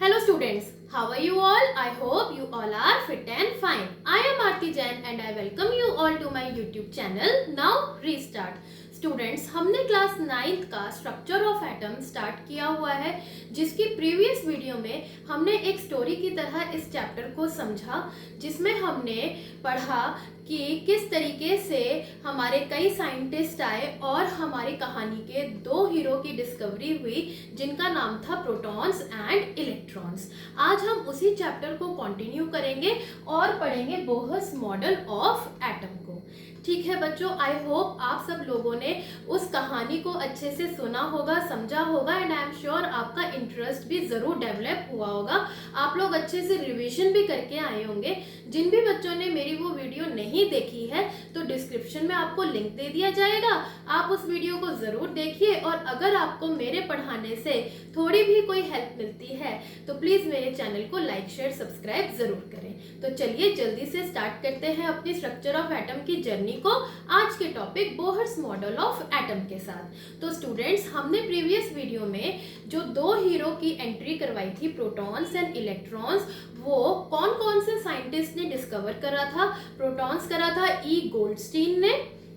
Hello students, how are you all? I hope you all are fit and fine. I am Aarti Jain and I welcome you all to my YouTube channel. Now restart. Students, हमने class 9th का structure of atom start किया हुआ है, जिसकी previous video में हमने एक story की तरह इस चैप्टर को समझा, जिसमें हमने पढ़ा कि किस तरीके से हमारे कई साइंटिस्ट आए और हमारी कहानी के दो हीरो की डिस्कवरी हुई, जिनका नाम था प्रोटॉन्स एंड इलेक्ट्रॉन्स। आज हम उसी चैप्टर को कंटिन्यू करेंगे और पढ़ेंगे बोहर्स मॉडल ऑफ एटम को। ठीक है बच्चों, आई होप आप सब लोगों ने उस कहानी को अच्छे से सुना होगा, समझा होगा एंड आई एम श्योर आपका इंटरेस्ट भी ज़रूर डेवलप हुआ होगा। आप लोग अच्छे से रिवीजन भी करके आए होंगे। जिन भी बच्चों ने मेरी वो वीडियो नहीं देखी है तो डिस्क्रिप्शन में आपको लिंक दे दिया जाएगा, आप उस वीडियो को ज़रूर देखिए। और अगर आपको मेरे पढ़ाने से थोड़ी भी कोई हेल्प मिलती है तो प्लीज़ मेरे चैनल को लाइक शेयर सब्सक्राइब ज़रूर करें। तो चलिए जल्दी से स्टार्ट करते हैं अपनी स्ट्रक्चर ऑफ एटम की जर्नी को, आज के topic Bohr's model of atom के साथ। तो स्टूडेंट्स, हमने प्रीवियस वीडियो में जो दो हीरो की एंट्री करवाई थी, प्रोटॉन्स एंड इलेक्ट्रॉन्स, वो कौन कौन से साइंटिस्ट ने डिस्कवर करा था। प्रोटॉन्स करा था ई गोल्डस्टीन ने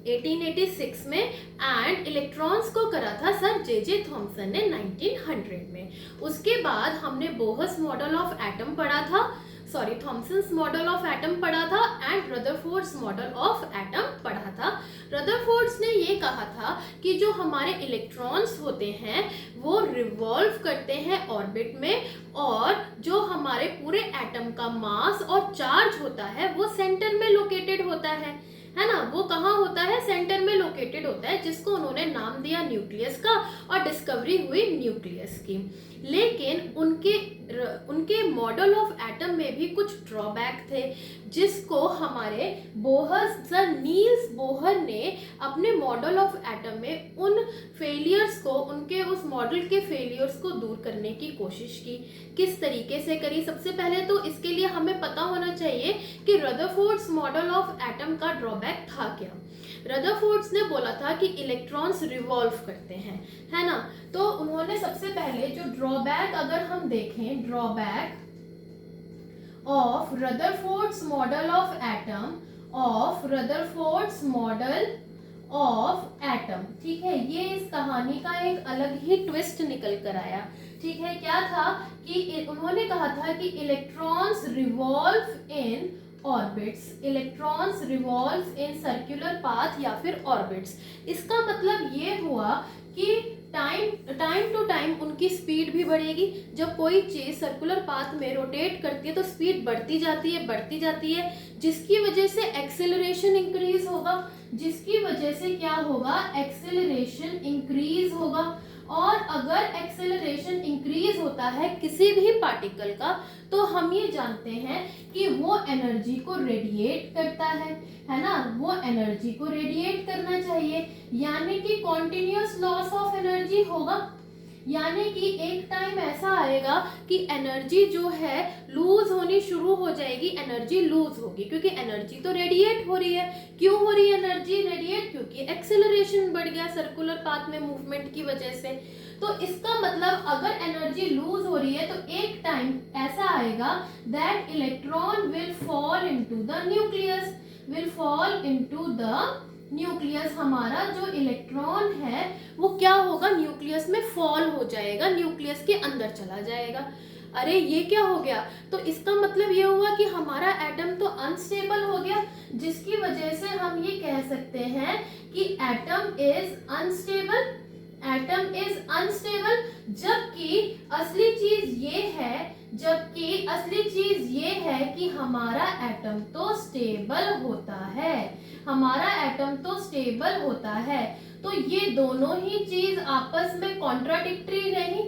1886 में एंड इलेक्ट्रॉन्स को करा था सर जे थॉमसन ने 1900 में। उसके बाद हमने बोहर्स मॉडल ऑफ एटम पढ़ा था, sorry Thomson's model of atom पढ़ा था and Rutherford's model of atom पढ़ा था। रदरफोर्ड्स ने ये कहा था कि जो हमारे इलेक्ट्रॉन्स होते हैं वो रिवॉल्व करते हैं ऑर्बिट में, और जो हमारे पूरे एटम का मास और चार्ज होता है वो सेंटर में लोकेटेड होता है ना। वो कहाँ होता है? सेंटर में लोकेटेड होता है, जिसको उन्होंने नाम दिया न्यूक्लियस का, और डिस्कवरी हुई न्यूक्लियस की। लेकिन उनके मॉडल ऑफ एटम में भी कुछ ड्रॉबैक थे, जिसको हमारे सर नील्स बोहर ने अपने मॉडल ऑफ एटम में उन फेलियर्स को, उनके उस मॉडल के फेलियर्स को दूर करने की कोशिश की। किस तरीके से करी? सबसे पहले तो इसके लिए हमें पता होना चाहिए कि रदरफोर्ड्स मॉडल ऑफ एटम का ड्रॉबैक था क्या। रदरफोर्ड्स ने बोला था कि इलेक्ट्रॉन्स रिवॉल्व करते हैं, है ना। तो उन्होंने सबसे पहले जो ड्रॉबैक, अगर हम देखें drawback of Rutherford's model of atom, ठीक है, ये इस कहानी का एक अलग ही ट्विस्ट निकल कर आया। ठीक है, क्या था कि उन्होंने कहा था कि electrons revolve in orbits, electrons revolve in circular path या फिर ऑर्बिट्स। इसका मतलब ये हुआ कि टाइम टू टाइम उनकी स्पीड भी बढ़ेगी। जब कोई चीज सर्कुलर पाथ में रोटेट करती है तो स्पीड बढ़ती जाती है, जिसकी वजह से एक्सेलरेशन इंक्रीज होगा, जिसकी वजह से क्या होगा? एक्सेलरेशन इंक्रीज होगा। और अगर एक्सेलरेशन इंक्रीज होता है किसी भी पार्टिकल का, तो हम ये जानते हैं कि वो एनर्जी को रेडिएट करता है ना। वो एनर्जी को रेडिएट करना चाहिए, यानी कि कॉन्टिन्यूअस लॉस ऑफ एनर्जी होगा। यानी कि एक टाइम ऐसा आएगा कि एनर्जी जो है लूज होनी शुरू हो जाएगी, एनर्जी लूज होगी, क्योंकि एनर्जी तो रेडिएट हो रही है। क्यों हो रही है एनर्जी रेडिएट? क्योंकि एक्सेलरेशन बढ़ गया सर्कुलर पाथ में मूवमेंट की वजह से। तो इसका मतलब अगर एनर्जी लूज हो रही है तो एक टाइम ऐसा आएगा that electron will fall into the nucleus, हमारा जो इलेक्ट्रॉन है वो क्या होगा? न्यूक्लियस में फॉल हो जाएगा, न्यूक्लियस के अंदर चला जाएगा। अरे ये क्या हो गया? तो इसका मतलब ये हुआ कि हमारा एटम तो अनस्टेबल हो गया, जिसकी वजह से हम ये कह सकते हैं कि एटम इज अनस्टेबल। जबकि असली चीज ये है कि हमारा एटम तो स्टेबल होता है। तो ये दोनों ही चीज आपस में कॉन्ट्राडिक्टरी रही,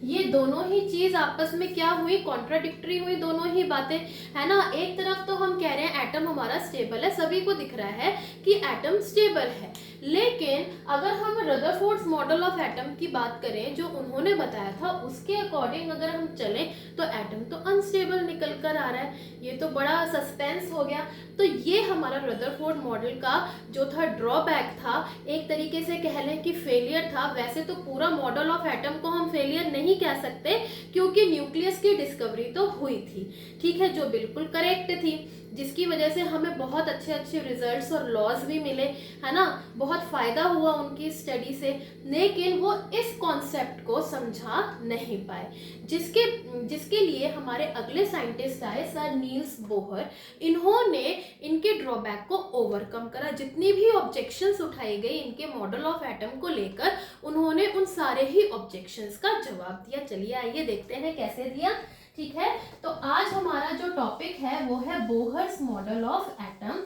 ये दोनों ही चीज आपस में क्या हुई? कॉन्ट्राडिक्टरी हुई, दोनों ही बातें, है ना। एक तरफ तो हम कह रहे हैं एटम हमारा स्टेबल है, सभी को दिख रहा है कि एटम स्टेबल है, लेकिन अगर हम रदरफोर्ड्स मॉडल ऑफ एटम की बात करें जो उन्होंने बताया था, उसके अकॉर्डिंग अगर हम चलें तो एटम तो अनस्टेबल निकल कर आ रहा है। ये तो बड़ा सस्पेंस हो गया। तो ये हमारा रदरफोर्ड मॉडल का जो था ड्रॉबैक था, एक तरीके से कह लें कि फेलियर था। वैसे तो पूरा मॉडल ऑफ एटम को हम हम फेलियर नहीं कह सकते, क्योंकि न्यूक्लियस की डिस्कवरी तो हुई थी, ठीक है, जो बिल्कुल करेक्ट थी, जिसकी वजह से हमें बहुत अच्छे अच्छे रिजल्ट्स और लॉज भी मिले, है ना, बहुत फायदा हुआ उनकी स्टडी से। लेकिन वो इस कॉन्सेप्ट को समझा नहीं पाए, जिसके लिए हमारे अगले साइंटिस्ट आए, सर नील्स बोहर। इन्होंने इनके ड्रॉबैक को ओवरकम करा, जितनी भी ऑब्जेक्शंस उठाई गई इनके मॉडल ऑफ एटम को लेकर, उन्होंने उन सारे ही ऑब्जेक्शंस का जवाब दिया। चलिए आइए देखते हैं कैसे दिया, ठीक है। तो आज हमारा जो टॉपिक है वो है Bohr's model of atom.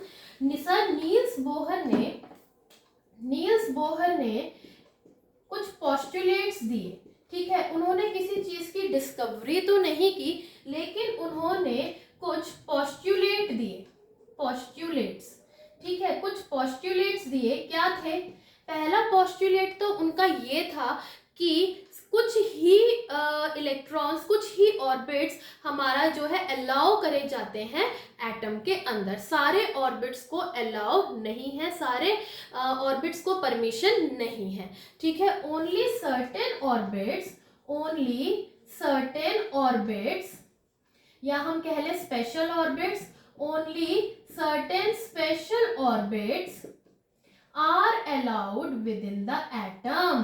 Sir Niels Bohr ने कुछ पोस्टुलेट्स दिए, ठीक है। उन्होंने किसी चीज की डिस्कवरी तो नहीं की, लेकिन उन्होंने कुछ पोस्टुलेट्स, ठीक है, कुछ पोस्टुलेट्स दिए। क्या थे? पहला पोस्टुलेट तो उनका ये था कि कुछ ही इलेक्ट्रॉन्स, कुछ ही ऑर्बिट्स हमारा जो है अलाउ करे जाते हैं एटम के अंदर। सारे ऑर्बिट्स को अलाउ नहीं है, सारे ऑर्बिट्स को परमिशन नहीं है, ठीक है। ओनली सर्टेन ऑर्बिट्स, या हम कह लें special orbits, only certain special orbits are allowed within the atom,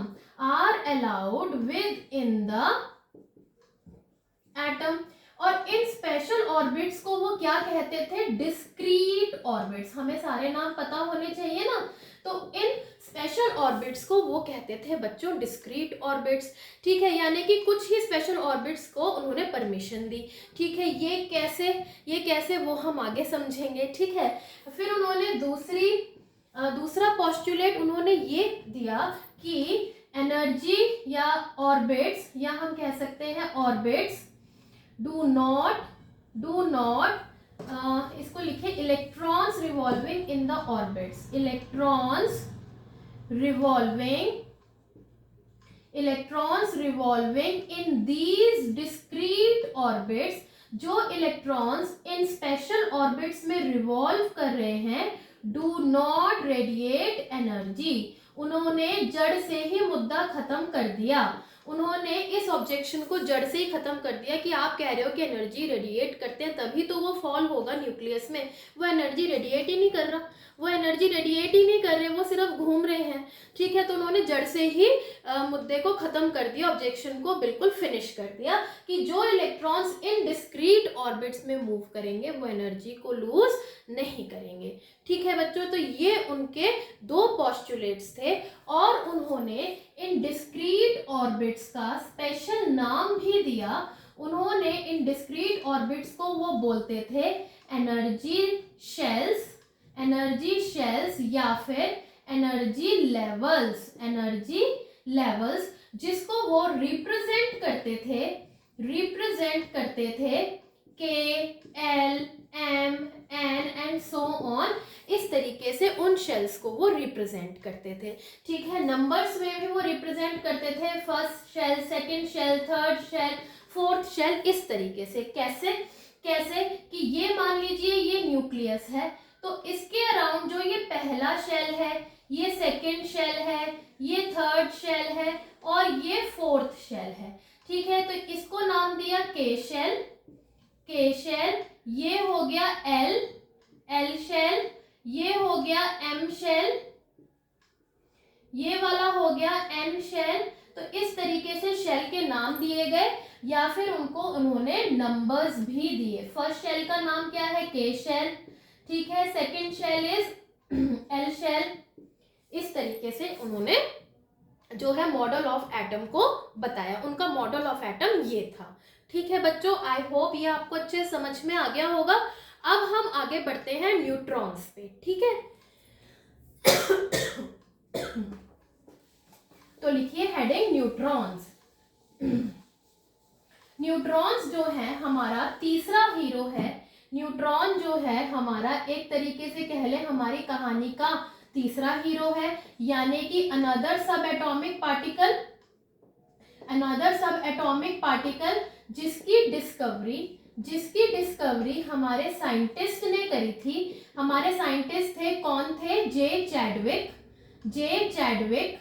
और इन स्पेशल ऑर्बिट्स को वो क्या कहते थे? Discrete orbits. हमें सारे नाम पता होने चाहिए ना, तो इन स्पेशल ऑर्बिट्स को वो कहते थे बच्चों डिस्क्रीट ऑर्बिट्स, ठीक है। यानी कि कुछ ही स्पेशल ऑर्बिट्स को उन्होंने परमिशन दी, ठीक है। ये कैसे वो हम आगे समझेंगे, ठीक है। फिर उन्होंने दूसरा पोस्टुलेट उन्होंने ये दिया कि एनर्जी या ऑर्बिट्स, या हम कह सकते हैं ऑर्बिट्स डू नॉट इसको लिखे electrons revolving in the orbits, electrons revolving in these discrete orbits. जो इलेक्ट्रॉन्स इन स्पेशल ऑर्बिट्स में रिवॉल्व कर रहे हैं, डू नॉट रेडिएट एनर्जी। उन्होंने जड़ से ही मुद्दा खत्म कर दिया, उन्होंने इस ऑब्जेक्शन को जड़ से ही खत्म कर दिया कि आप कह रहे हो कि एनर्जी रेडिएट करते हैं तभी तो वो फॉल होगा न्यूक्लियस में, वो एनर्जी रेडिएट ही नहीं कर रहा, वो सिर्फ घूम रहे हैं, ठीक है। तो उन्होंने जड़ से ही मुद्दे को खत्म कर दिया, ऑब्जेक्शन को बिल्कुल फिनिश कर दिया कि जो इलेक्ट्रॉन्स इन डिस्क्रीट ऑर्बिट्स में मूव करेंगे वो एनर्जी को लूज नहीं करेंगे, ठीक है बच्चों। तो ये उनके दो पोस्टुलेट्स थे, और उन्होंने इन डिस्क्रीट ऑर्बिट्स का स्पेशल नाम भी दिया। उन्होंने इन डिस्क्रीट ऑर्बिट्स को वो बोलते थे एनर्जी शेल्स या फिर एनर्जी लेवल्स, जिसको वो रिप्रेजेंट करते थे K, L, M, N and so on. इस तरीके से उन शेल्स को वो रिप्रेजेंट करते थे, ठीक है। नंबर्स में भी वो रिप्रेजेंट करते थे, first shell, second shell, third shell, fourth shell, इस तरीके से। कैसे कि ये मान लीजिए ये न्यूक्लियस है, तो इसके अराउंड जो ये पहला शेल है, ये सेकंड शेल है, ये थर्ड शेल है और ये फोर्थ शेल है, ठीक है। तो इसको नाम दिया के शेल, ये हो गया एल शेल, ये हो गया एम शेल, ये वाला हो गया एन शेल। तो इस तरीके से शेल के नाम दिए गए, या फिर उन्होंने नंबर्स भी दिए। फर्स्ट शेल का नाम क्या है? के शेल, ठीक है। Second shell is L shell. इस तरीके से उन्होंने जो है मॉडल ऑफ एटम को बताया, उनका मॉडल ऑफ एटम ये था, ठीक है बच्चों। आई होप ये आपको अच्छे समझ में आ गया होगा। अब हम आगे बढ़ते हैं न्यूट्रॉन्स पे, ठीक है। तो लिखिए हेडिंग न्यूट्रॉन्स। न्यूट्रॉन्स जो है हमारा तीसरा हीरो है। न्यूट्रॉन जो है हमारा एक तरीके से कह लें हमारी कहानी का तीसरा हीरो है, यानी कि अनदर सब एटॉमिक पार्टिकल जिसकी डिस्कवरी हमारे साइंटिस्ट ने करी थी। हमारे साइंटिस्ट थे, कौन थे? जे चैडविक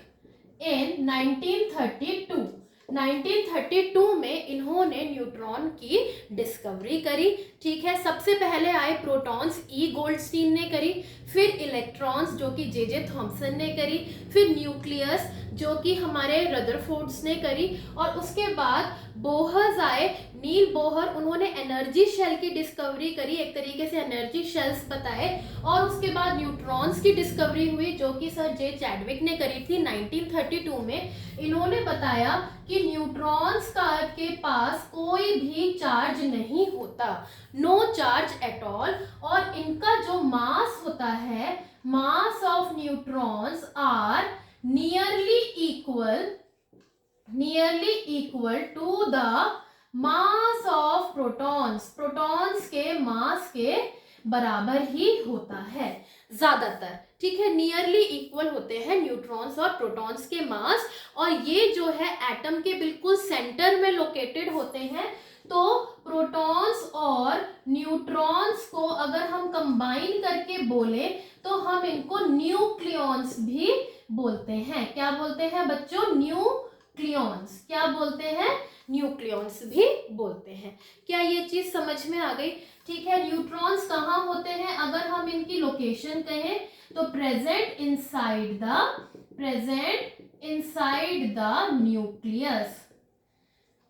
इन 1932। 1932 में इन्होंने न्यूट्रॉन की डिस्कवरी करी। ठीक है, सबसे पहले आए प्रोटॉन्स, ई गोल्डस्टीन ने करी, फिर इलेक्ट्रॉन्स जो कि जे थॉमसन ने करी, फिर न्यूक्लियस जो कि हमारे रदरफोर्ड्स ने करी, और उसके बाद बोहर्स आए, नील बोहर, उन्होंने एनर्जी शेल की डिस्कवरी करी, एक तरीके से एनर्जी शेल्स बताए, और उसके बाद न्यूट्रॉन्स की डिस्कवरी हुई जो कि सर जे चैडविक ने करी थी 1932 में। इन्होंने बताया कि न्यूट्रॉन्स के पास कोई भी चार्ज नहीं होता, नो चार्ज एट ऑल, और इनका जो मास होता है, mass of neutrons are nearly equal to the mass of protons, protons के मास के बराबर ही होता है ज्यादातर। ठीक है, नियरली इक्वल होते हैं न्यूट्रॉन्स और प्रोटॉन्स के मास, और ये जो है एटम के बिल्कुल सेंटर में लोकेटेड होते हैं। तो प्रोटॉन्स और न्यूट्रॉन्स को अगर हम कंबाइन करके बोले तो हम इनको न्यूक्लियॉन्स भी बोलते हैं। क्या बोलते हैं बच्चों? न्यूक्लियॉन्स। क्या बोलते हैं? न्यूक्लियॉन्स भी बोलते हैं। क्या ये चीज समझ में आ गई? ठीक है, न्यूट्रॉन्स कहाँ होते हैं अगर हम इनकी लोकेशन कहें तो प्रेजेंट इनसाइड द न्यूक्लियस।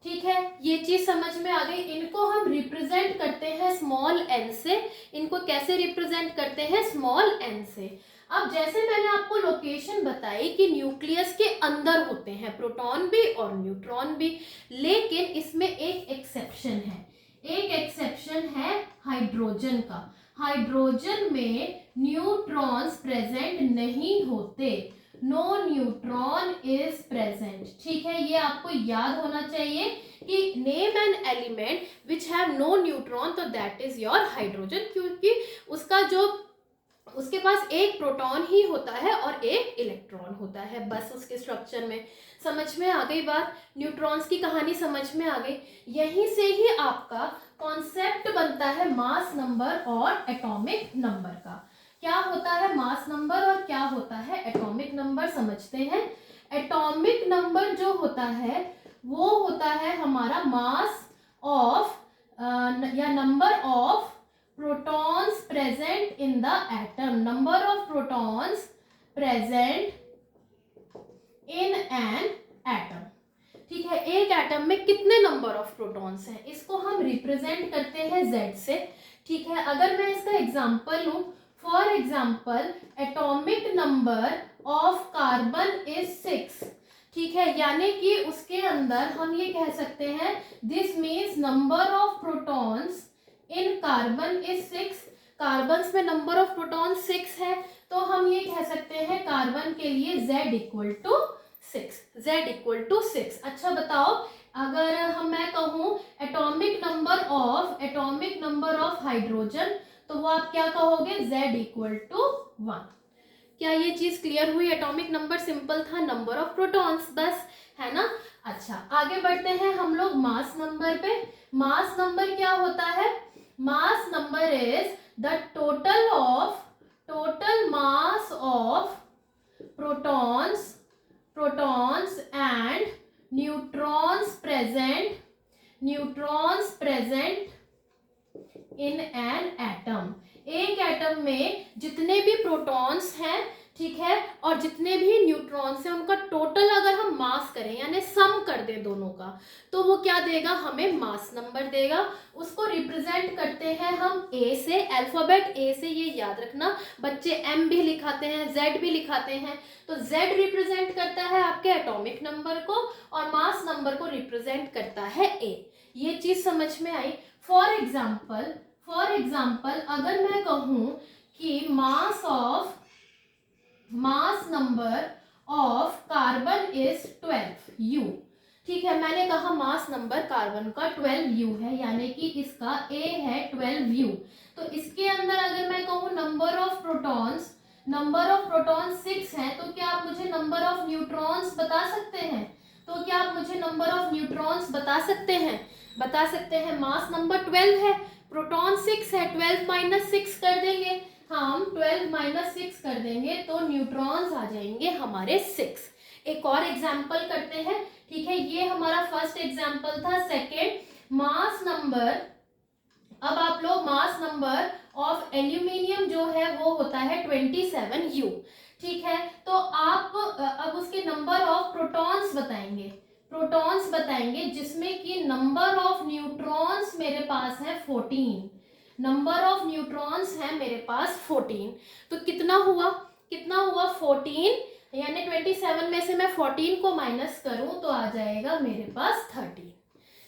ठीक है, ये चीज समझ में आ गई। इनको हम रिप्रेजेंट करते हैं स्मॉल एन से। इनको कैसे रिप्रेजेंट करते हैं? स्मॉल एन से। अब जैसे मैंने आपको लोकेशन बताई कि न्यूक्लियस के अंदर होते हैं प्रोटॉन भी और न्यूट्रॉन भी, लेकिन इसमें एक एक्सेप्शन है। एक एक्सेप्शन है हाइड्रोजन का। हाइड्रोजन में न्यूट्रॉन्स प्रेजेंट नहीं होते, नो न्यूट्रॉन इज प्रेजेंट। ठीक है, ये आपको याद होना चाहिए कि name an element which have no neutron, तो दैट इज योर हाइड्रोजन, क्योंकि उसके पास एक प्रोटॉन ही होता है और एक इलेक्ट्रॉन होता है, बस उसके स्ट्रक्चर में। समझ में आ गई बात? न्यूट्रॉन्स की कहानी समझ में आ गई। यहीं से ही आपका कॉन्सेप्ट बनता है मास नंबर और एटॉमिक नंबर का। क्या होता है मास नंबर और क्या होता है एटॉमिक नंबर, समझते हैं। एटॉमिक नंबर जो होता है वो होता है हमारा मास ऑफ या number of protons present in the atom, number of protons present in an atom। ठीक है, एक एटम में कितने नंबर ऑफ प्रोटॉन्स हैं, इसको हम रिप्रेजेंट करते हैं Z से। ठीक है, अगर मैं इसका एग्जांपल लूं, for example atomic number of carbon is 6। ठीक है, यानी कि उसके अंदर हम ये कह सकते हैं this means number of protons in carbon is 6। Carbon में नंबर ऑफ प्रोटॉन 6 है, तो हम ये कह सकते हैं कार्बन के लिए Z इक्वल टू 6। अच्छा बताओ, अगर मैं कहूं एटॉमिक नंबर ऑफ हाइड्रोजन, तो वो आप क्या कहोगे? Z equal to 1। क्या ये चीज क्लियर हुई? एटॉमिक नंबर सिंपल था, नंबर ऑफ प्रोटॉन्स, बस, है ना। अच्छा, आगे बढ़ते हैं हम लोग मास नंबर पे। मास नंबर क्या होता है? Mass number is the total mass of protons and neutrons present in an atom. एक एटम में जितने भी प्रोटॉन्स हैं, ठीक है, और जितने भी न्यूट्रॉन्स हैं, उनका टोटल अगर हम मास करें यानी सम कर दें दोनों का, तो वो क्या देगा? हमें मास नंबर देगा। उसको रिप्रेजेंट करते हैं हम ए से, अल्फाबेट ए से, ये याद रखना। बच्चे एम भी लिखाते हैं, जेड भी लिखाते हैं, तो जेड रिप्रेजेंट करता है आपके एटॉमिक नंबर को और मास नंबर को रिप्रेजेंट करता है ए। ये चीज समझ में आई? फॉर एग्जाम्पल अगर मैं कहूं कि mass number of carbon is 12U। ठीक है, मैंने कहा मास नंबर कार्बन का 12U है, यानी कि इसका A है 12U। तो इसके अंदर अगर मैं कहूँ नंबर ऑफ प्रोटॉन्स 6 है, तो क्या आप मुझे नंबर ऑफ न्यूट्रॉन्स बता सकते हैं? बता सकते हैं। मास नंबर 12 है, प्रोटॉन 6 है, 12 माइनस 6 कर देंगे हम, 12 माइनस 6 कर देंगे तो न्यूट्रॉन्स आ जाएंगे हमारे 6। एक और एग्जाम्पल करते हैं ठीक है, ये हमारा फर्स्ट एग्जाम्पल था। सेकेंड, मास नंबर, अब आप लोग मास नंबर ऑफ एल्यूमिनियम जो है वो होता है 27U। ठीक है, तो आप अब उसके नंबर ऑफ प्रोटॉन्स बताएंगे, प्रोटॉन्स बताएंगे, जिसमें कि नंबर ऑफ न्यूट्रॉन्स मेरे पास है 14, नंबर ऑफ न्यूट्रॉन्स है मेरे पास 14। तो कितना हुआ, कितना हुआ 14, यानी 27 में से मैं 14 को माइनस करूं तो आ जाएगा मेरे पास 13।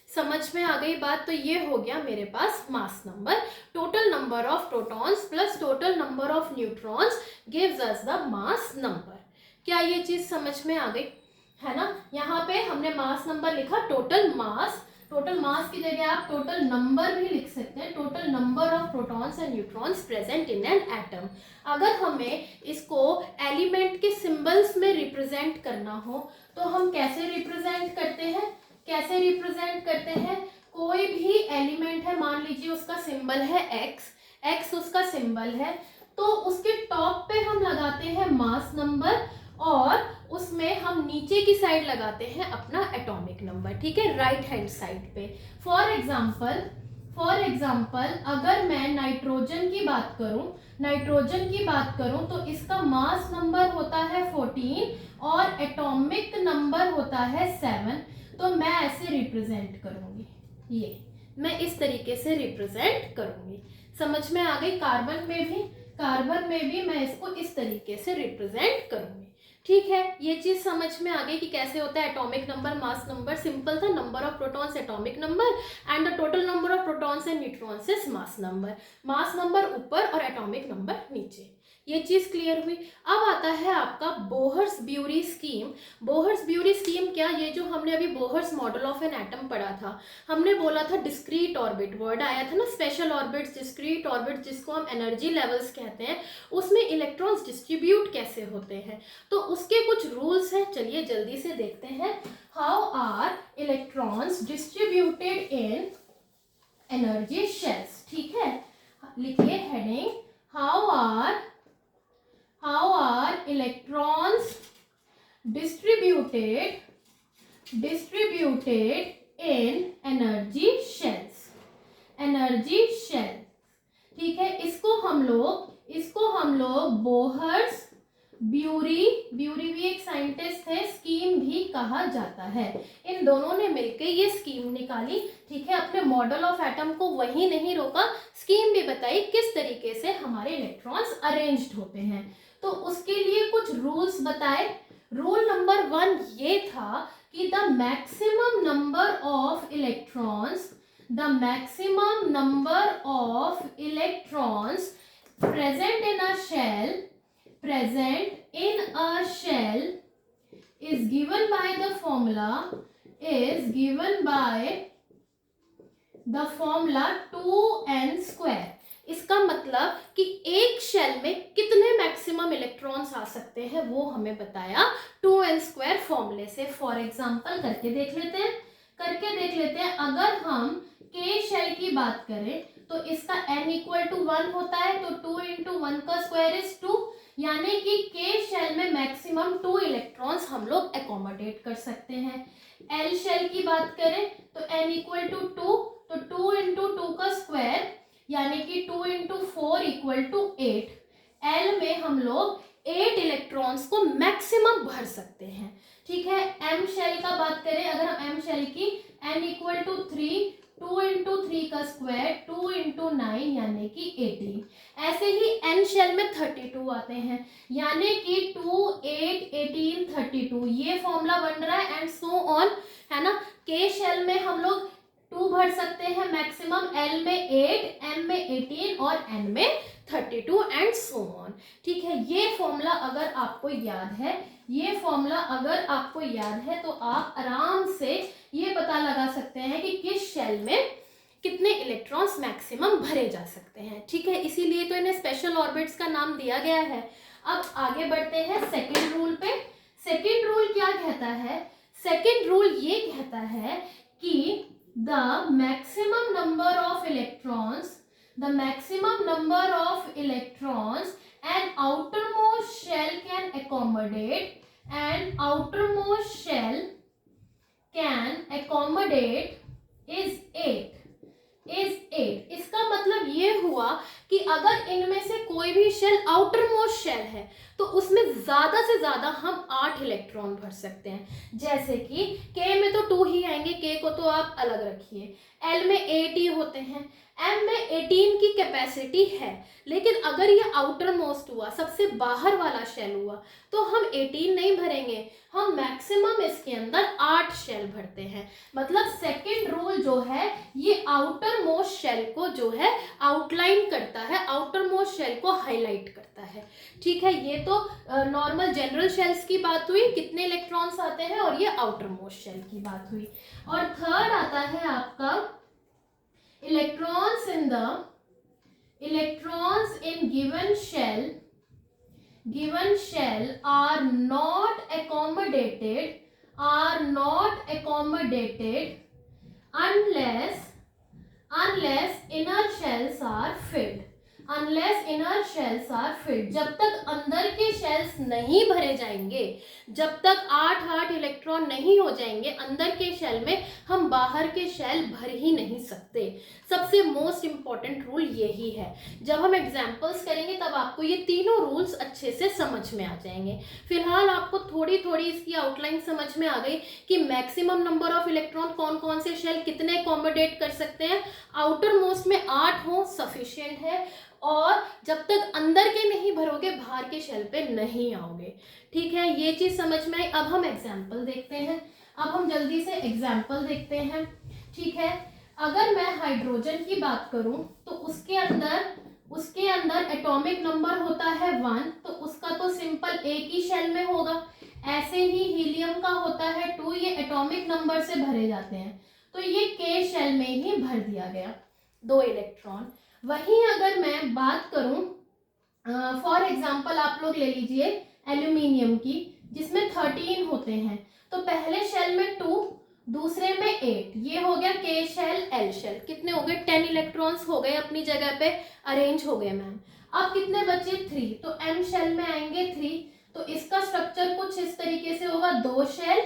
समझ में आ गई बात? तो ये हो गया मेरे पास mass number, total number of protons plus total number of neutrons gives us the mass number. क्या ये चीज समझ में आ गई है ना? यहाँ पे हमने मास नंबर लिखा, टोटल मास, टोटल मास की जगह आप टोटल नंबर भी लिख सकते हैं, total number of protons and neutrons present in an atom. अगर हमें इसको एलिमेंट के सिंबल्स में रिप्रेजेंट करना हो तो हम कैसे रिप्रेजेंट करते हैं, कैसे रिप्रेजेंट करते हैं? कोई भी एलिमेंट है, मान लीजिए उसका सिंबल है x, x उसका सिंबल है, तो उसके टॉप पे हम लगाते हैं मास नंबर और उसमें हम नीचे की साइड लगाते हैं अपना एटॉमिक नंबर। ठीक है, राइट हैंड साइड पे। फॉर एग्जाम्पल अगर मैं नाइट्रोजन की बात करूं, नाइट्रोजन की बात करूं तो इसका मास नंबर होता है 14 और एटॉमिक नंबर होता है 7। तो मैं ऐसे रिप्रेजेंट करूंगी, ये मैं इस तरीके से रिप्रेजेंट करूंगी। समझ में आ गई? कार्बन में भी मैं इसको इस तरीके से रिप्रेजेंट करूंगी। ठीक है, ये चीज समझ में आ गई कि कैसे होता है atomic number, mass number simple था, number of protons atomic number and the total number of protons and neutrons is mass number ऊपर और एटॉमिक नंबर नीचे। ये चीज क्लियर हुई। अब आता है आपका बोहर्स-ब्यूरी स्कीम। बोहर्स-ब्यूरी स्कीम क्या? ये जो हमने अभी Bohr's model of an atom पढ़ा था, हमने बोला था डिस्क्रीट ऑर्बिट, वर्ड आया था ना, स्पेशल ऑर्बिट्स, डिस्क्रीट ऑर्बिट जिसको हम एनर्जी लेवल्स कहते हैं, उसमें इलेक्ट्रॉन्स डिस्ट्रीब्यूट कैसे होते हैं, तो उसके कुछ रूल्स हैं। चलिए जल्दी से देखते हैं। How are electrons distributed in energy shells? ठीक है, लिखिए heading, how are electrons distributed in energy shells? Energy shell. ठीक है, इसको हम लोग बोहर्स ब्यूरी भी एक साइंटिस्ट है, स्कीम भी कहा जाता है। इन दोनों ने मिलकर ये स्कीम निकाली। ठीक है, अपने मॉडल ऑफ एटम को वही नहीं रोका, स्कीम भी बताई किस तरीके से हमारे इलेक्ट्रॉन्स अरेंज्ड होते हैं। तो उसके लिए कुछ रूल्स बताए। रूल नंबर 1 ये था कि the maximum number of electrons present in a shell is given by the formula 2n²। इसका मतलब कि एक शेल में कितने मैक्सिमम इलेक्ट्रॉन्स आ सकते हैं वो हमें बताया 2n² फॉर्मूले से। फॉर एग्जांपल करके देख लेते हैं। अगर हम के शेल की बात करें तो इसका n = 1 होता है, तो 2 × 1 का स्क्वायर इज 2, यानी कि के शेल में मैक्सिमम 2 इलेक्ट्रॉन्स हम लोग एकोमोडेट कर सकते हैं। एल शेल की बात करें तो n = 2, तो 2 × 2 का स्क्वायर यानी कि 2 × 4 = 8। एल में हम लोग 8 इलेक्ट्रॉन्स को मैक्सिमम भर सकते हैं। ठीक है, एम शेल का बात करें, अगर हम एम शेल की n = 3, 2 × 3 का स्क्वायर 2 × 9 यानी कि 18। ऐसे ही एन शेल में 32 आते हैं, यानी कि 2, 8, 18, 32, ये फॉर्मूला बन रहा है एंड सो ऑन, है ना। के शेल में हम लोग 2 भर सकते हैं मैक्सिमम, एल में 8, एम में 18 और एन में 32 एंड सो ऑन। ठीक है, ये फॉर्मूला अगर आपको याद है तो आप आराम से ये पता लगा सकते हैं कि किस शेल में कितने इलेक्ट्रॉन्स मैक्सिमम भरे जा सकते हैं। ठीक है, इसीलिए तो इन्हें स्पेशल ऑर्बिट्स का नाम दिया गया है। अब आगे बढ़ते हैं सेकेंड रूल पे। सेकेंड रूल क्या कहता है? सेकेंड रूल ये कहता है कि the maximum number of electrons an outermost shell can accommodate, and outermost shell can accommodate is 8। इसका मतलब ये हुआ कि अगर इनमें से कोई भी शेल आउटर मोस्ट शेल है तो उसमें ज्यादा से ज्यादा हम 8 इलेक्ट्रॉन भर सकते हैं। जैसे कि के में तो 2 ही आएंगे, के को तो आप अलग रखिए, एल में 8 ही होते हैं, एम में 18 की कैपेसिटी है। लेकिन अगर ये आउटर मोस्ट हुआ, सबसे बाहर वाला शेल हुआ, तो हम 18 नहीं भरेंगे, हम मैक्सिमम इसके अंदर 8 शेल भरते हैं। मतलब सेकेंड रूल जो है ये आउटर मोस्ट शेल को जो है आउटलाइन करता है, आउटर मोस्ट शेल को हाईलाइट करता है। ठीक है, ये तो नॉर्मल जनरल शेल्स की बात हुई, कितने इलेक्ट्रॉन्स आते हैं, और ये आउटर मोस्ट शेल की बात हुई। और थर्ड आता है आपका electrons in given shell are not accommodated unless inner shells are filled। जब तक अंदर के शेल्स नहीं भरे जाएंगे, जब तक 8 इलेक्ट्रॉन नहीं हो जाएंगे अंदर के शेल में, हम बाहर के शेल भर ही नहीं सकते। सबसे मोस्ट इंपॉर्टेंट रूल यही है। जब हम एग्जांपल्स करेंगे तब आपको ये तीनों रूल्स अच्छे से समझ में आ जाएंगे। फिलहाल आपको थोड़ी थोड़ी इसकी आउटलाइन समझ में आ गई कि मैक्सिमम नंबर ऑफ इलेक्ट्रॉन कौन कौन से शेल कितने अकोमोडेट कर सकते हैं। आउटर मोस्ट में 8 हो सफिशिएंट है, और जब तक अंदर के नहीं भरोगे बाहर के शेल पे नहीं आओगे। ठीक है, ये चीज समझ में आई। अब हम एग्जाम्पल देखते हैं, अब हम जल्दी से एग्जाम्पल देखते हैं। ठीक है, अगर मैं हाइड्रोजन की बात करूं तो उसके अंदर एटॉमिक नंबर होता है 1, तो उसका तो सिंपल एक ही शेल में होगा। ऐसे ही हीलियम का होता है 2, ये एटॉमिक नंबर से भरे जाते हैं, तो ये के शेल में ही भर दिया गया 2 इलेक्ट्रॉन। वहीं अगर मैं बात करूं फॉर एग्जांपल आप लोग ले लीजिए एल्यूमिनियम की, जिसमें 13 होते हैं, तो पहले शेल में 2, दूसरे में 8, ये हो गया के शेल एल शेल। कितने हो गए? 10 इलेक्ट्रॉन्स हो गए, अपनी जगह पे अरेंज हो गए मैम। अब कितने बचे? 3, तो एम शेल में आएंगे 3, तो इसका स्ट्रक्चर कुछ इस तरीके से होगा, 2 शेल,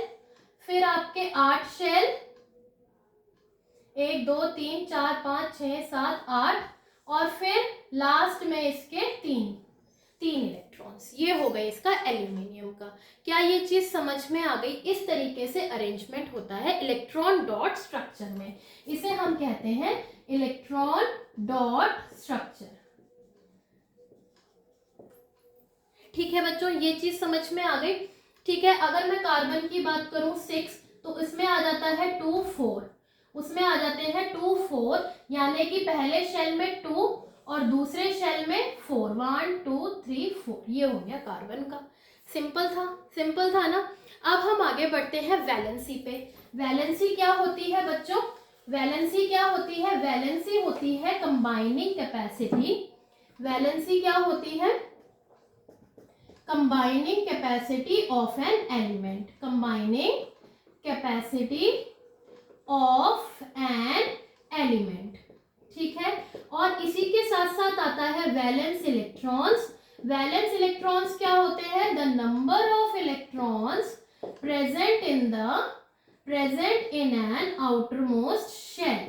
फिर आपके 8 शेल, 1 2 3 4 5 6 7 8, और फिर लास्ट में इसके 3 इलेक्ट्रॉन्स। ये हो गए इसका एल्यूमिनियम का। क्या ये चीज समझ में आ गई? इस तरीके से अरेंजमेंट होता है इलेक्ट्रॉन डॉट स्ट्रक्चर में। इसे हम कहते हैं इलेक्ट्रॉन डॉट स्ट्रक्चर। ठीक है बच्चों, ये चीज समझ में आ गई। ठीक है, अगर मैं कार्बन की बात करूं 6, तो इसमें आ जाता है 2 4, उसमें आ जाते हैं 2 4, यानी कि पहले शेल में 2 और दूसरे शेल में 4, 1 2 3 4। ये हो गया कार्बन का। सिंपल था ना। अब हम आगे बढ़ते हैं वैलेंसी पे। वैलेंसी क्या होती है बच्चों? वैलेंसी क्या होती है? वैलेंसी होती है कंबाइनिंग कैपेसिटी। वैलेंसी क्या होती है? Combining capacity of an element. Combining capacity of an element. ठीक है, और इसी के साथ साथ आता है वैलेंस इलेक्ट्रॉन्स। वैलेंस इलेक्ट्रॉन्स क्या होते हैं? The number of electrons present in an outermost shell.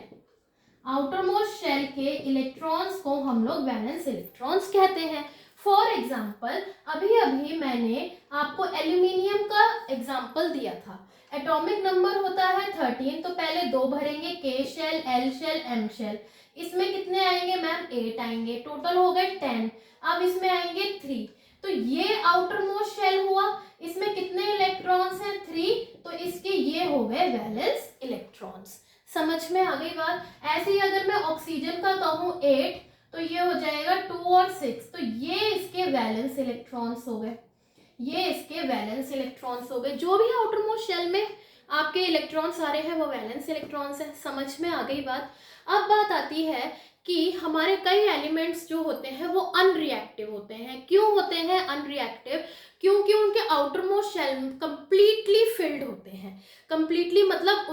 Outermost shell के इलेक्ट्रॉन्स को हम लोग वैलेंस इलेक्ट्रॉन्स कहते हैं। फॉर एग्जाम्पल, अभी मैंने आपको एल्यूमिनियम का एग्जाम्पल दिया था। एटॉमिक नंबर होता है 13, तो पहले 2 भरेंगे, K shell L shell M shell. इसमें कितने आएंगे मैम? 8 आएंगे, टोटल हो गए 10। अब इसमें आएंगे 3, तो ये आउटर मोस्ट शेल हुआ, इसमें कितने इलेक्ट्रॉन्स हैं? 3, तो इसके ये हो गए वैलेंस इलेक्ट्रॉन्स। समझ में आ गई बात? ऐसे ही अगर मैं ऑक्सीजन का कहूँ 8, तो ये हो जाएगा 2 और 6, तो ये इसके वैलेंस इलेक्ट्रॉन्स हो गए, ये इसके वैलेंस इलेक्ट्रॉन्स हो गए। जो भी आउटर मोस्ट शेल में आपके इलेक्ट्रॉन्स आ रहे हैं वो वैलेंस इलेक्ट्रॉन्स हैं। समझ में आ गई बात? अब बात आती है कि हमारे कई एलिमेंट्स जो होते हैं वो अनरिएक्टिव होते हैं। क्यों होते हैं अनरिएक्टिव? क्योंकि उनके outermost shell completely filled होते हैं। कंप्लीटली मतलब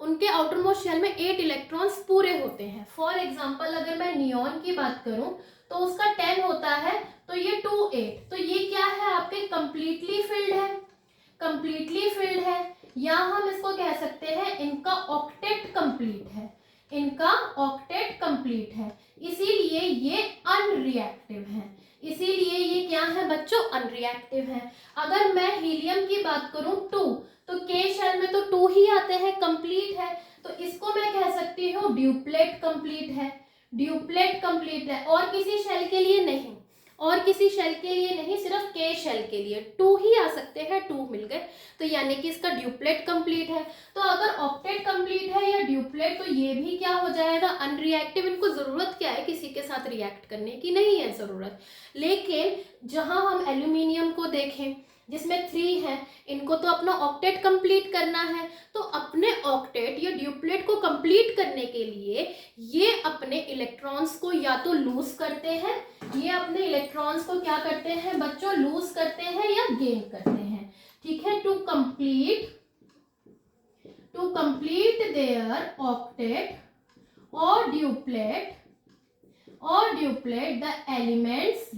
उनके आउटर मोस्ट शेल में 8 इलेक्ट्रॉन्स पूरे होते हैं। फॉर एग्जाम्पल, अगर मैं नियॉन की बात करूं तो उसका 10 होता है, तो ये 2 8, तो ये क्या है? आपके कंप्लीटली फिल्ड है, कंप्लीटली फिल्ड है। या हम इसको कह सकते हैं इनका ऑक्टेट कंप्लीट है, इनका ऑक्टेट कंप्लीट है, इसीलिए ये अनरिएक्टिव है। इसीलिए ये क्या है बच्चों, अनरिएक्टिव है। अगर मैं हीलियम की बात करूं 2, तो के शेल में तो 2 ही आते हैं, कंप्लीट है, तो इसको मैं कह सकती हूँ ड्यूप्लेट कंप्लीट है, ड्यूप्लेट कंप्लीट है। और किसी शेल के लिए नहीं, और किसी शेल के लिए नहीं, सिर्फ के शेल के लिए 2 ही आ सकते हैं, 2 मिल गए, तो यानी कि इसका ड्यूप्लेट कंप्लीट है। तो अगर ऑक्टेट कंप्लीट है या ड्यूप्लेट, तो ये भी क्या हो जाएगा, अनरिएक्टिव। इनको जरूरत क्या है किसी के साथ रिएक्ट करने की, नहीं है जरूरत। लेकिन जहां हम एल्यूमिनियम को देखें जिसमें 3 है, इनको तो अपना ऑक्टेट कंप्लीट करना है, तो अपने ऑक्टेट या ड्यूप्लेट को कंप्लीट करने के लिए ये अपने इलेक्ट्रॉन्स को या तो लूज करते हैं, ये अपने इलेक्ट्रॉन्स को क्या करते हैं बच्चों, लूज करते हैं या गेन करते हैं। ठीक है, टू कंप्लीट देयर ऑक्टेट और ड्यूप्लेट द एलिमेंट्स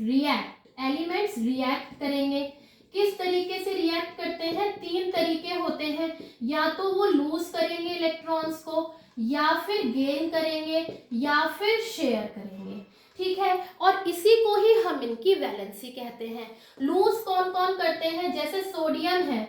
रिएक्ट करेंगे। किस तरीके से रिएक्ट करते हैं, 3 तरीके होते हैं, या तो वो लूज करेंगे इलेक्ट्रॉन्स को, या फिर गेन करेंगे, या फिर शेयर करेंगे। ठीक है, और इसी को ही हम इनकी वैलेंसी कहते हैं। लूज कौन कौन करते हैं, जैसे सोडियम है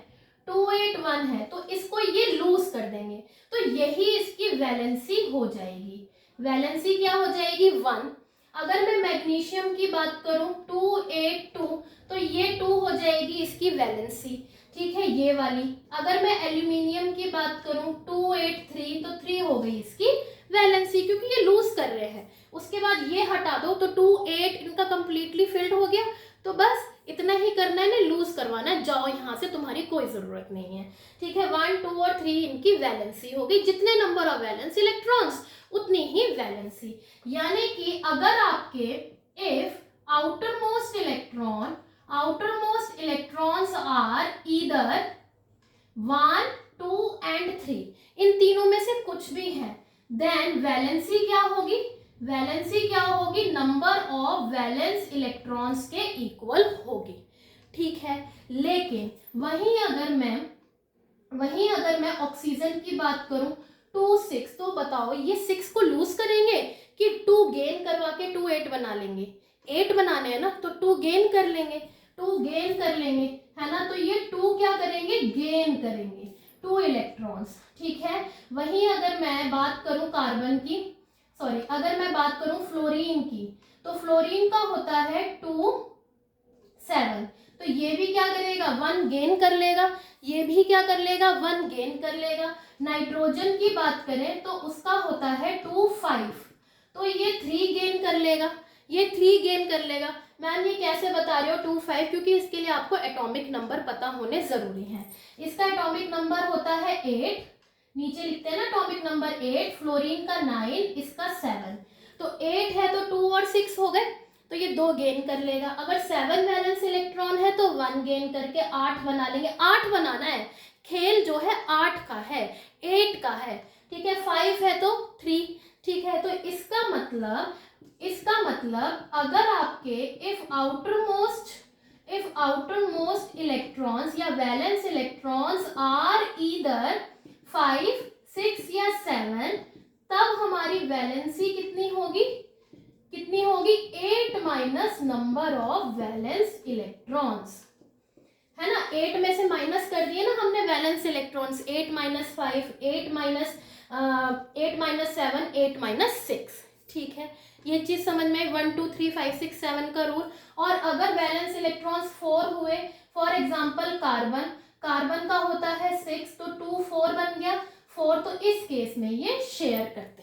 281 है, तो इसको ये लूज कर देंगे, तो यही इसकी वैलेंसी हो जाएगी। वैलेंसी क्या हो जाएगी, 1। अगर मैं मैग्नीशियम की बात करूं 282, तो ये 2 हो जाएगी इसकी वैलेंसी। ठीक है, ये वाली। अगर मैं एल्यूमिनियम की बात करूं 283, तो 3 हो गई इसकी वैलेंसी, क्योंकि ये लूज कर रहे हैं। उसके बाद ये हटा दो तो 28 इनका कंप्लीटली फिल्ड हो गया, तो बस इतना ही करना है ना, लूज करवाना है, जाओ यहाँ से, तुम्हारी कोई जरूरत नहीं है। ठीक है, 1, 2 और 3 इनकी वैलेंसी हो गई। जितने नंबर ऑफ वैलेंस इलेक्ट्रॉन्स उतनी ही वैलेंसी। यानी कि अगर आपके if outermost electrons are either 1, 2 and 3, इन तीनों में से कुछ भी है, देन वैलेंसी क्या होगी, वैलेंसी क्या होगी, नंबर ऑफ वैलेंस इलेक्ट्रॉन्स के इक्वल होगी। ठीक है, लेकिन वहीं अगर मैं ऑक्सीजन की बात करूं 2, 6, तो बताओ ये 6 को लूज करेंगे कि 2 गेन करवा के 2, 8 बना लेंगे। 8 बनाने हैं ना, तो 2 गेन कर लेंगे, 2 गेन कर लेंगे, है ना, तो ये 2 क्या करेंगे, गेन करेंगे 2 इलेक्ट्रॉन्स। ठीक है, वहीं अगर मैं बात करूं अगर मैं बात करूं फ्लोरीन की, तो फ्लोरीन का होता है 2, 7, तो ये भी क्या करेगा, 1 गेन कर लेगा, ये भी क्या कर लेगा, 1 गेन कर लेगा। नाइट्रोजन की बात करें तो उसका होता है 2, 5, तो ये 3 गेन कर लेगा, ये 3 गेन कर लेगा। मैम ये कैसे बता रहे हो 2, 5, क्योंकि इसके लिए आपको एटॉमिक नंबर पता होने जरूरी है। इसका एटॉमिक नंबर होता है 8, नीचे लिखते हैं ना एटॉमिक नंबर 8, फ्लोरीन का 9, इसका 7, तो 8 है तो 2 और 6 हो गए, तो ये 2 गेन कर लेगा। अगर 7 वैलेंस इलेक्ट्रॉन है तो 1 गेन करके 8 बना लेंगे। 8 बनाना है, खेल जो है 8 का है, 8 का है। ठीक है, 5 है तो 3। ठीक है, तो इसका मतलब अगर आपके इफ आउटरमोस्ट इलेक्ट्रॉन्स या वैलेंस इलेक्ट्रॉन्स आर ईदर 5, 6 या 7, तब हमारी वैलेंसी कितनी होगी, 8 minus number of valence electrons, है ना। 8 में से माइनस कर दिए ना हमने valence electrons, 8 minus 5, 8 minus 7, 8 minus 6। ठीक है, ये चीज समझ में, 1, 2, 3, 5, 6, 7 का रूल। और अगर वैलेंस इलेक्ट्रॉन्स 4 हुए, फॉर एग्जाम्पल कार्बन का होता है 6, तो 2, 4 बन गया 4, तो इस केस में ये शेयर करते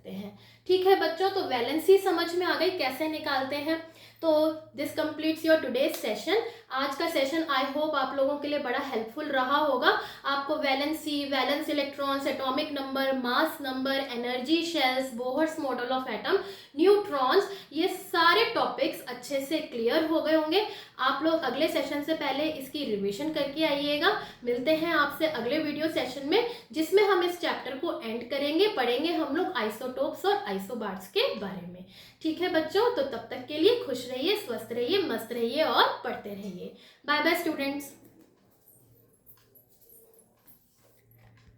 हैं, ठीक है बच्चों, तो वैलेंसी समझ में आ गई कैसे निकालते हैं। तो this completes your today's session. आज का सेशन आई होप आप लोगों के लिए बड़ा हेल्पफुल रहा होगा। आपको valency, valence electrons, atomic number, mass number, energy shells, Bohr's model of atom, neutrons, ये सारे टॉपिक्स अच्छे से क्लियर हो गए होंगे। आप लोग अगले सेशन से पहले इसकी रिविजन करके आइएगा। मिलते हैं आपसे अगले वीडियो सेशन में, जिसमें हम इस चैप्टर को एंड करेंगे, पढ़ेंगे हम लोग आइसोटोप्स और आइसोबार्स के बारे में। ठीक है बच्चों, तो तब तक के लिए खुश रहिए, स्वस्थ रहिए, मस्त रहिए और पढ़ते रहिए। Bye bye students.